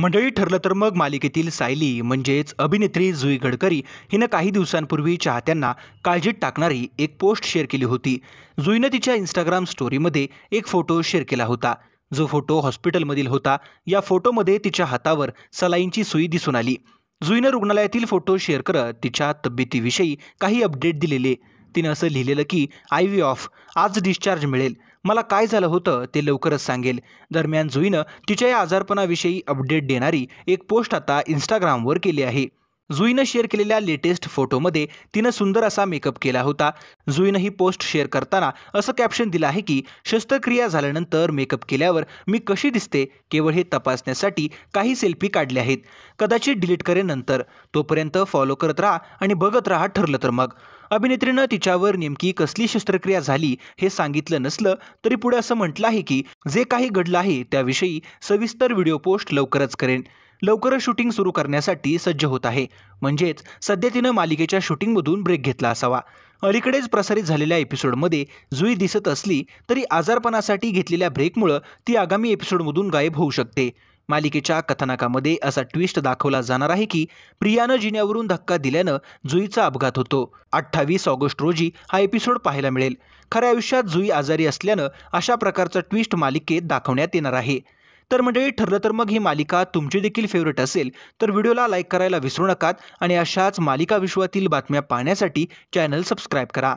मंडळी ठरलं तर मग मालिकेतील सायली म्हणजेच अभिनेत्री जुई गडकरी हिनं काही दिवसांपूर्वी चाहत्यांना काळजीत टाकणारी एक पोस्ट शेअर केली होती। जुईनं तिच्या इंस्टाग्राम स्टोरीमध्ये एक फोटो शेअर केला होता, जो फोटो हॉस्पिटलमधील होता। या फोटोमध्ये तिच्या हातावर सलाईनची सुई दिसून आली। जुईनं रुग्णालयातील फोटो शेअर करत तिच्या तब्येतीविषयी काही अपडेट दिलेले। तिनं असं लिहिलेलं की IVF आज डिस्चार्ज मिळेल, मला काय झालं होतं ते लवकरच सांगेल। दरम्यान जुईनं तिच्या या आजारपणाविषयी अपडेट देणारी एक पोस्ट आता इंस्टाग्रामवर केली आहे। जुईनं शेअर केलेल्या लेटेस्ट फोटोमध्ये तिनं सुंदर असा मेकअप केला होता। जुईनं ही पोस्ट शेअर करताना असं कॅप्शन दिलं आहे की शस्त्रक्रिया झाल्यानंतर मेकअप केल्यावर मी कशी दिसते केवळ हे तपासण्यासाठी काही सेल्फी काढले आहेत, कदाचित डिलीट करेन नंतर। तोपर्यंत फॉलो करत राहा आणि बघत राहा ठरलं तर मग। अभिनेत्रीनं तिच्यावर नेमकी कसली शस्त्रक्रिया झाली हे सांगितलं नसलं तरी पुढे असं म्हटलं आहे की जे काही घडलं आहे त्याविषयी सविस्तर व्हिडिओ पोस्ट लवकरच करेन। लवकरच शूटिंग सुरू करण्यासाठी सज्ज होत आहे, म्हणजेच सध्या तिनं मालिकेच्या शूटिंगमधून ब्रेक घेतला असावा। अलीकडेच प्रसारित झालेल्या एपिसोडमध्ये जुई दिसत असली तरी आजारपणासाठी घेतलेल्या ब्रेकमुळे ती आगामी एपिसोडमधून गायब होऊ शकते। मालिकेच्या कथानकामध्ये असा ट्विस्ट दाखवला जाणार आहे की प्रियानं जिन्यावरून धक्का दिल्यानं जुईचा अपघात होतो। 28 ऑगस्ट रोजी हा एपिसोड पाहायला मिळेल। खऱ्या आयुष्यात जुई आजारी असल्यानं अशा प्रकारचा ट्विस्ट मालिकेत दाखवण्यात येणार आहे। तर मंडळी ठरलं तर मग ही मालिका तुमची देखील फेवरेट असेल तर व्हिडिओला लाईक करायला विसरू नका आणि अशाच मालिका विश्वातील बातम्या पाहण्यासाठी चॅनल सबस्क्राईब करा।